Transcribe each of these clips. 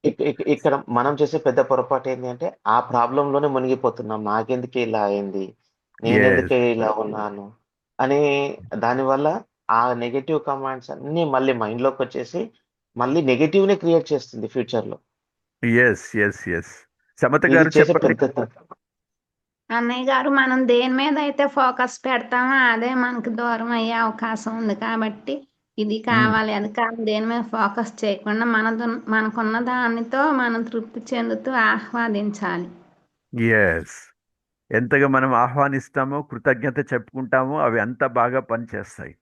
ఇక్కడ మనం చేసే పెద్ద పొరపాటు ఏంటి అంటే, ఆ ప్రాబ్లమ్‌లోనే మునిగిపోతున్నాం. నాకెందుకే ఇలా అయింది? ఎస్. నేనెందుకే ఇలా ఉన్నాను? అని దానివల్ల ఆ నెగెటివ్ కమాండ్స్ అన్నీ మళ్ళీ మైండ్‌లోకొచ్చేసి, మళ్ళీ నెగెటివ్‌నే క్రియేట్ చేస్తుంది ఫ్యూచర్‌లో. Yes, yes, yes. సమత ఇది గారు చేసే చెప్పండి. పెద్ద తప్పు. అన్నయ్య గారు మనం దేని మీద అయితే ఫోకస్ పెడతామో అదే మనకు దూరం అయ్యే అవకాశం ఉంది కాబట్టి ఇది కావాలి అది కావాలి దేని మీద ఫోకస్ చేయకుండా మనకున్న దానితో మనం తృప్తి చెందుతూ ఆహ్వాదించాలి. ఎస్. ఎంతగా మనం ఆహ్వానిస్తామో, కృతజ్ఞత చెప్పుకుంటామో అవి అంత బాగా పనిచేస్తాయి.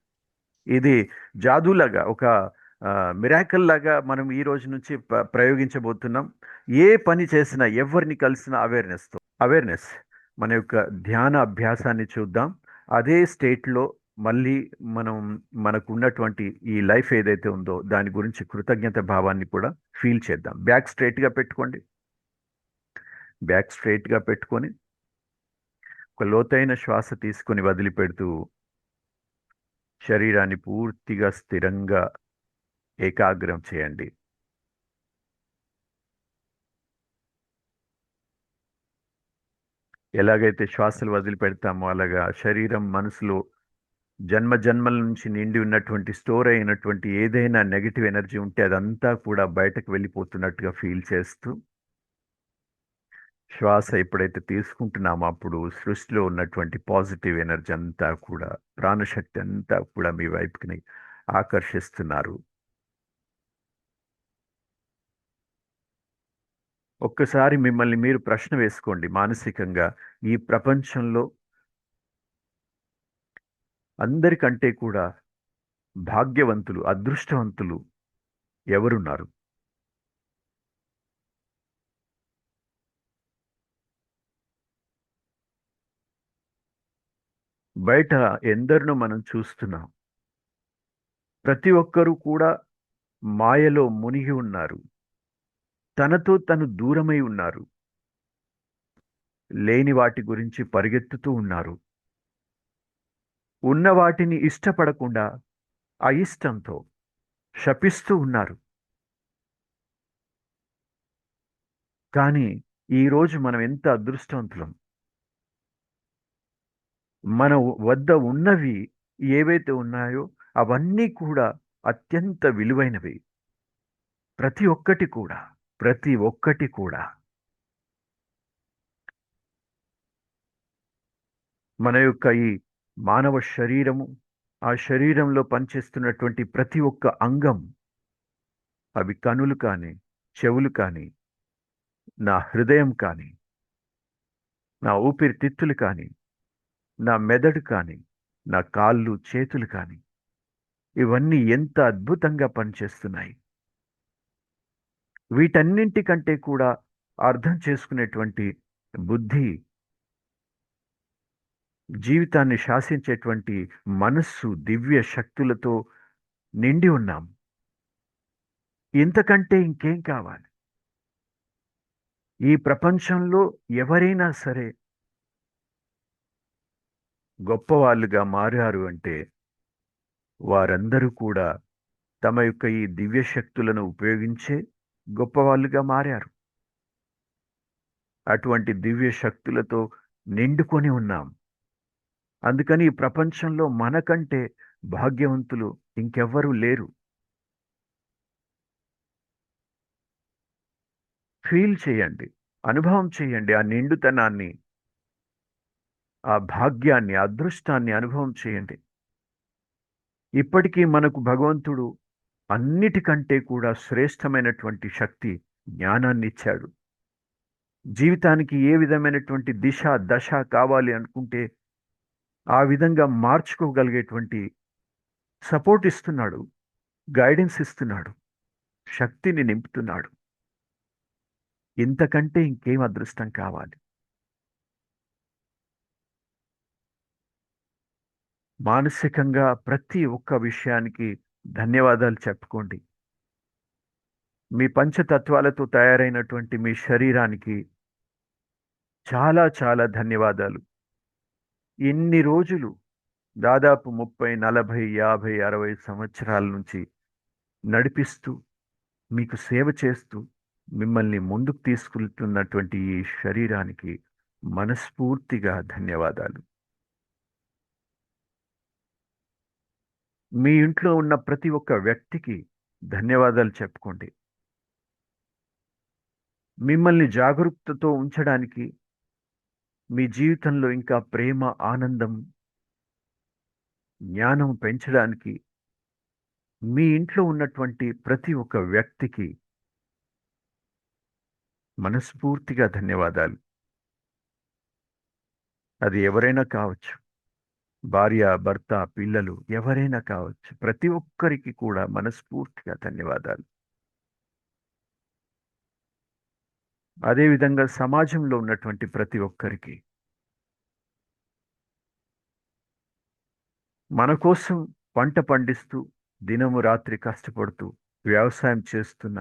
ఇది జాదూలాగా, ఒక మిరాకిల్ లాగా మనం ఈ రోజు నుంచి ప్రయోగించబోతున్నాం. ఏ పని చేసినా, ఎవరిని కలిసినా అవేర్నెస్ మన యొక్క ధ్యాన అభ్యాసాన్ని చూద్దాం. అదే స్టేట్లో మళ్ళీ మనం మనకు ఉన్నటువంటి ఈ లైఫ్ ఏదైతే ఉందో దాని గురించి కృతజ్ఞత భావాన్ని కూడా ఫీల్ చేద్దాం. బ్యాక్ స్ట్రైట్గా పెట్టుకొని ఒక లోతైన శ్వాస తీసుకొని వదిలిపెడుతూ శరీరాన్ని పూర్తిగా స్థిరంగా ఏకాగ్రం చేయండి. ఎలాగైతే శ్వాసలు వదిలిపెడతామో అలాగా శరీరం, మనసులో జన్మ జన్మల నుంచి నిండి ఉన్నటువంటి, స్టోర్ అయినటువంటి ఏదైనా నెగిటివ్ ఎనర్జీ ఉంటే అదంతా కూడా బయటకు వెళ్ళిపోతున్నట్టుగా ఫీల్ చేస్తూ, శ్వాస ఎప్పుడైతే తీసుకుంటున్నామో అప్పుడు సృష్టిలో ఉన్నటువంటి పాజిటివ్ ఎనర్జీ అంతా కూడా, ప్రాణశక్తి అంతా కూడా మీ వైపుకి ఆకర్షిస్తున్నారు. ఒక్కసారి మిమ్మల్ని మీరు ప్రశ్న వేసుకోండి మానసికంగా, ఈ ప్రపంచంలో అందరికంటే కూడా భాగ్యవంతులు, అదృష్టవంతులు ఎవరున్నారు? బయట ఎందరినో మనం చూస్తున్నాం. ప్రతి ఒక్కరూ కూడా మాయలో మునిగి ఉన్నారు. తనతో తను దూరమై ఉన్నారు. లేని వాటి గురించి పరిగెత్తుతూ ఉన్నారు. ఉన్న వాటిని ఇష్టపడకుండా అయిష్టంతో శపిస్తూ ఉన్నారు. కానీ ఈరోజు మనం ఎంత అదృష్టవంతులం! మన వద్ద ఉన్నవి ఏవైతే ఉన్నాయో అవన్నీ కూడా అత్యంత విలువైనవి. ప్రతి ఒక్కటి కూడా, ప్రతి ఒక్కటి కూడా మన యొక్క ఈ మానవ శరీరము, ఆ శరీరంలో పనిచేస్తున్నటువంటి ప్రతి ఒక్క అంగం, అవి కనులు కానీ, చెవులు కానీ, నా హృదయం కానీ, నా ఊపిరితిత్తులు కానీ, నా మెదడు కానీ, నా కాళ్ళు చేతులు కానీ, ఇవన్నీ ఎంత అద్భుతంగా పనిచేస్తున్నాయి. వీటన్నింటికంటే కూడా అర్థం చేసుకునేటువంటి బుద్ధి, జీవితాన్ని శాసించేటువంటి మనస్సు, దివ్య శక్తులతో నిండి ఉన్నాం. ఇంతకంటే ఇంకేం కావాలి? ఈ ప్రపంచంలో ఎవరైనా సరే గొప్పవాళ్ళుగా మారారు అంటే వారందరూ కూడా తమ యొక్క ఈ దివ్య శక్తులను ఉపయోగించే గొప్పవాళ్ళుగా మారారు. అటువంటి దివ్య శక్తులతో నిండుకొని ఉన్నాం. అందుకని ఈ ప్రపంచంలో మనకంటే భాగ్యవంతులు ఇంకెవ్వరూ లేరు. ఫీల్ చేయండి, అనుభవం చేయండి ఆ నిండుతనాన్ని, ఆ భాగ్యాన్ని, అదృష్టాన్ని అనుభవం చేయండి. ఇప్పటికీ మనకు భగవంతుడు అన్నిటికంటే కూడా శ్రేష్టమైనటువంటి శక్తి, జ్ఞానాన్ని ఇచ్చాడు. జీవితానికి ఏ విధమైనటువంటి దిశ దశ కావాలి అనుకుంటే ఆ విధంగా మార్చుకోగలిగేటువంటి సపోర్ట్ ఇస్తున్నాడు, గైడెన్స్ ఇస్తున్నాడు, శక్తిని నింపుతున్నాడు. ఇంతకంటే ఇంకేం అదృష్టం కావాలి? మానసికంగా ప్రతి ఒక్క విషయానికి ధన్యవాదాలు చెప్పుకోండి. మీ పంచతత్వాలతో తయారైనటువంటి మీ శరీరానికి చాలా చాలా ధన్యవాదాలు. ఇన్ని రోజులు, దాదాపు 30, 40, 50, 60 సంవత్సరాల నుంచి నడిపిస్తూ, మీకు సేవ చేస్తూ, మిమ్మల్ని ముందుకు తీసుకెళ్తున్నటువంటి ఈ శరీరానికి మనస్ఫూర్తిగా ధన్యవాదాలు. మీ ఇంట్లో ఉన్న ప్రతి ఒక్క వ్యక్తికి ధన్యవాదాలు చెప్పుకోండి. మిమ్మల్ని జాగరూకతతో ఉంచడానికి, మీ జీవితంలో ఇంకా ప్రేమ, ఆనందం, జ్ఞానం పెంచడానికి మీ ఇంట్లో ఉన్నటువంటి ప్రతి ఒక్క వ్యక్తికి మనస్ఫూర్తిగా ధన్యవాదాలు. అది ఎవరైనా కావచ్చు, భార్య, భర్త, పిల్లలు, ఎవరైనా కావచ్చు. ప్రతి ఒక్కరికి కూడా మనస్ఫూర్తిగా ధన్యవాదాలు. అదేవిధంగా సమాజంలో ఉన్నటువంటి ప్రతి ఒక్కరికి, మన కోసం పంట పండిస్తూ దినము రాత్రి కష్టపడుతూ వ్యవసాయం చేస్తున్న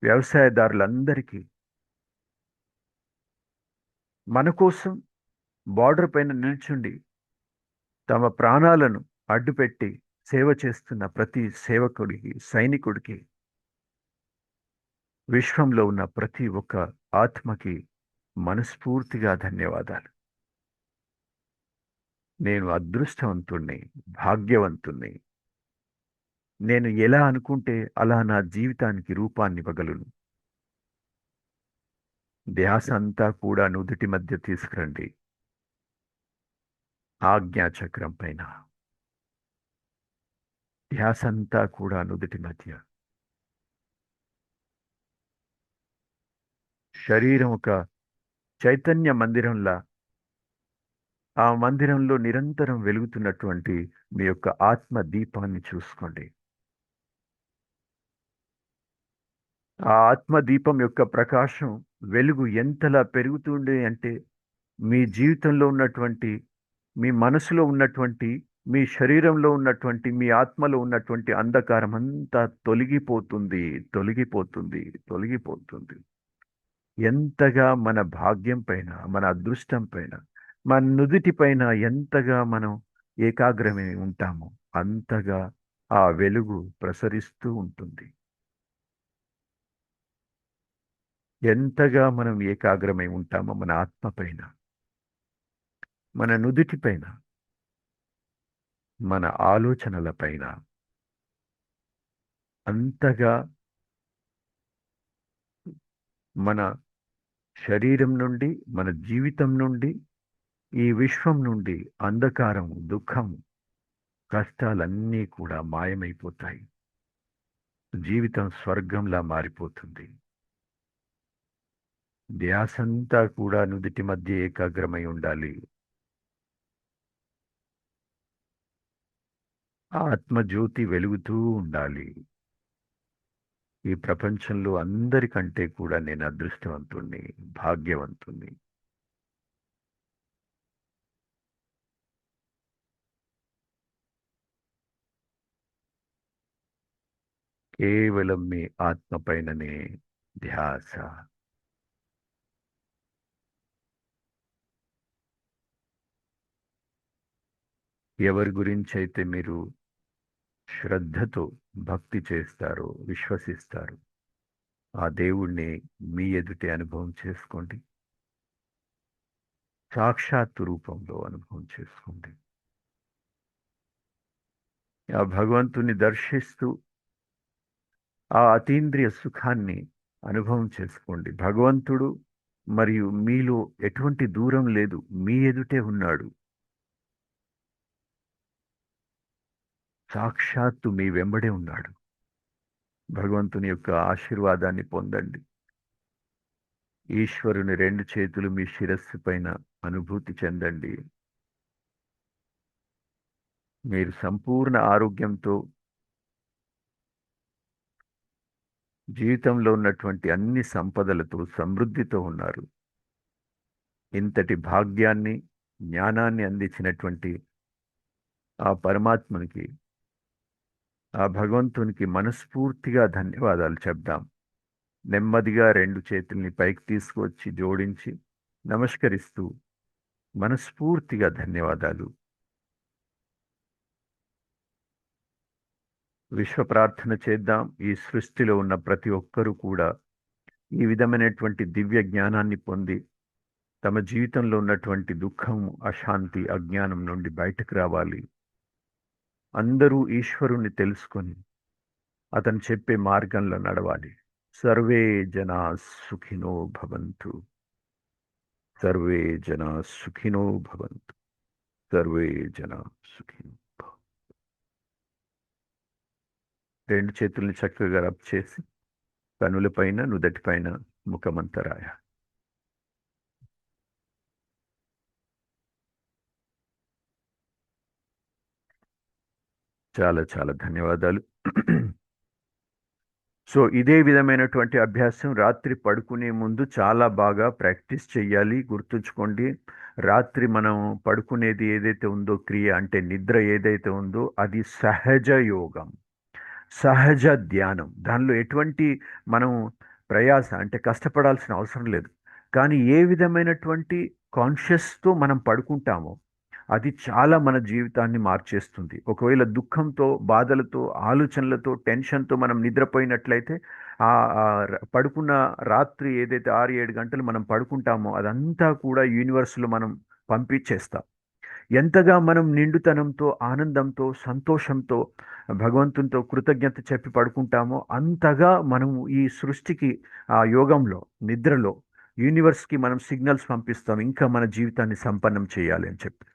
వ్యవసాయదారులందరికీ, మన కోసం బార్డర్ పైన నిల్చుండి తమ ప్రాణాలను అడ్డుపెట్టి సేవ చేస్తున్న ప్రతి సేవకుడికి, సైనికుడికి, విశ్వంలో ఉన్న ప్రతి ఒక్క ఆత్మకి మనస్ఫూర్తిగా ధన్యవాదాలు. నేను అదృష్టవంతుణ్ణి, భాగ్యవంతుణ్ణి. నేను ఎలా అనుకుంటే అలా నా జీవితానికి రూపాన్నివ్వగలను. ధ్యాస అంతా కూడా నుదుటి మధ్య తీసుకురండి. ఆజ్ఞాచక్రం పైన ధ్యాస అంతా కూడా నుదుటి మధ్య. శరీరం ఒక చైతన్య మందిరంలా, ఆ మందిరంలో నిరంతరం వెలుగుతున్నటువంటి మీ యొక్క ఆత్మ దీపాన్ని చూసుకోండి. ఆ ఆత్మ దీపం యొక్క ప్రకాశం, వెలుగు ఎంతలా పెరుగుతుంది అంటే, మీ జీవితంలో ఉన్నటువంటి, మీ మనసులో ఉన్నటువంటి, మీ శరీరంలో ఉన్నటువంటి, మీ ఆత్మలో ఉన్నటువంటి అంధకారం అంతా తొలగిపోతుంది, తొలగిపోతుంది, తొలగిపోతుంది. ఎంతగా మన భాగ్యం పైన, మన అదృష్టం పైన, మన నుదుటి పైన ఎంతగా మనం ఏకాగ్రమై ఉంటామో అంతగా ఆ వెలుగు ప్రసరిస్తూ ఉంటుంది. ఎంతగా మనం ఏకాగ్రమై ఉంటామో మన ఆత్మ పైన, మన నుదుటి పైన, మన ఆలోచనల పైన, అంతగా మన శరీరం నుండి, మన జీవితం నుండి, ఈ విశ్వం నుండి అంధకారం, దుఃఖం, కష్టాలన్నీ కూడా మాయమైపోతాయి. జీవితం స్వర్గంలా మారిపోతుంది. ధ్యాసంతా కూడా నుదుటి మధ్య ఏకాగ్రమై ఉండాలి. ఆత్మజ్యోతి వెలుగుతూ ఉండాలి. ఈ ప్రపంచంలో అందరికంటే కూడా నేను అదృష్టవంతుణ్ణి, భాగ్యవంతుణ్ణి. కేవలం మీ ఆత్మ పైననే ధ్యాస. ఎవరి గురించి అయితే మీరు శ్రద్ధతో భక్తి చేస్తారో, విశ్వసిస్తారో, ఆ దేవుణ్ణి మీ ఎదుటే అనుభవం చేసుకోండి. సాక్షాత్తు రూపంలో అనుభవం చేసుకోండి. ఆ భగవంతుని దర్శిస్తూ ఆ అతీంద్రియ సుఖాన్ని అనుభవం చేసుకోండి. భగవంతుడు మరియు మీలో ఎటువంటి దూరం లేదు, మీ ఎదుటే ఉన్నాడు. సాక్షాత్తు మీ వెంబడే ఉన్నాడు. భగవంతుని యొక్క ఆశీర్వాదాన్ని పొందండి. ఈశ్వరుని రెండు చేతులు మీ శిరస్సు పైన అనుభూతి చెందండి. మీరు సంపూర్ణ ఆరోగ్యంతో, జీవితంలో ఉన్నటువంటి అన్ని సంపదలతో, సమృద్ధితో ఉన్నారు. ఇంతటి భాగ్యాన్ని, జ్ఞానాన్ని అందించినటువంటి ఆ పరమాత్మనికి, ఆ భగవంతునికి మనస్ఫూర్తిగా ధన్యవాదాలు చెప్దాం. నెమ్మదిగా రెండు చేతుల్ని పైకి తీసుకువచ్చి జోడించి నమస్కరిస్తూ మనస్ఫూర్తిగా ధన్యవాదాలు. విశ్వ ప్రార్థన చేద్దాం. ఈ సృష్టిలో ఉన్న ప్రతి ఒక్కరూ కూడా ఈ విధమైనటువంటి దివ్య జ్ఞానాన్ని పొంది తమ జీవితంలో ఉన్నటువంటి దుఃఖం, అశాంతి, అజ్ఞానం నుండి బయటకు రావాలి. అందరూ ఈశ్వరుణ్ణి తెలుసుకొని అతను చెప్పే మార్గంలో నడవాలి. సర్వే జనా సుఖినో భవంతు, సర్వే జనా సుఖినో భవంతు, సర్వే జనా సుఖినో భవంతు. రెండు చేతుల్ని చక్కగా రబ్ చేసి కనులపైన, నుదటిపైన, ముఖమంతా రాయాలి. చాలా చాలా ధన్యవాదాలు. సో ఇదే విధమైనటువంటి అభ్యాసం రాత్రి పడుకునే ముందు చాలా బాగా ప్రాక్టీస్ చేయాలి. గుర్తుంచుకోండి, రాత్రి మనం పడుకునేది ఏదైతే ఉందో క్రియ, అంటే నిద్ర ఏదైతే ఉందో అది సహజ యోగం, సహజ ధ్యానం. దానిలో ఎటువంటి మనం ప్రయాస అంటే కష్టపడాల్సిన అవసరం లేదు. కానీ ఏ విధమైనటువంటి కాన్షియస్తో మనం పడుకుంటామో అది చాలా మన జీవితాన్ని మార్చేస్తుంది. ఒకవేళ దుఃఖంతో, బాధలతో, ఆలోచనలతో, టెన్షన్తో మనం నిద్రపోయినట్లయితే పడుకున్న రాత్రి ఏదైతే 6-7 గంటలు మనం పడుకుంటామో అదంతా కూడా యూనివర్స్లో మనం పంపించేస్తాం. ఎంతగా మనం నిండుతనంతో, ఆనందంతో, సంతోషంతో, భగవంతునితో కృతజ్ఞత చెప్పి పడుకుంటామో అంతగా మనము ఈ సృష్టికి, ఆ యోగంలో, నిద్రలో యూనివర్స్కి మనం సిగ్నల్స్ పంపిస్తాం ఇంకా మన జీవితాన్ని సంపన్నం చేయాలి అని చెప్పి.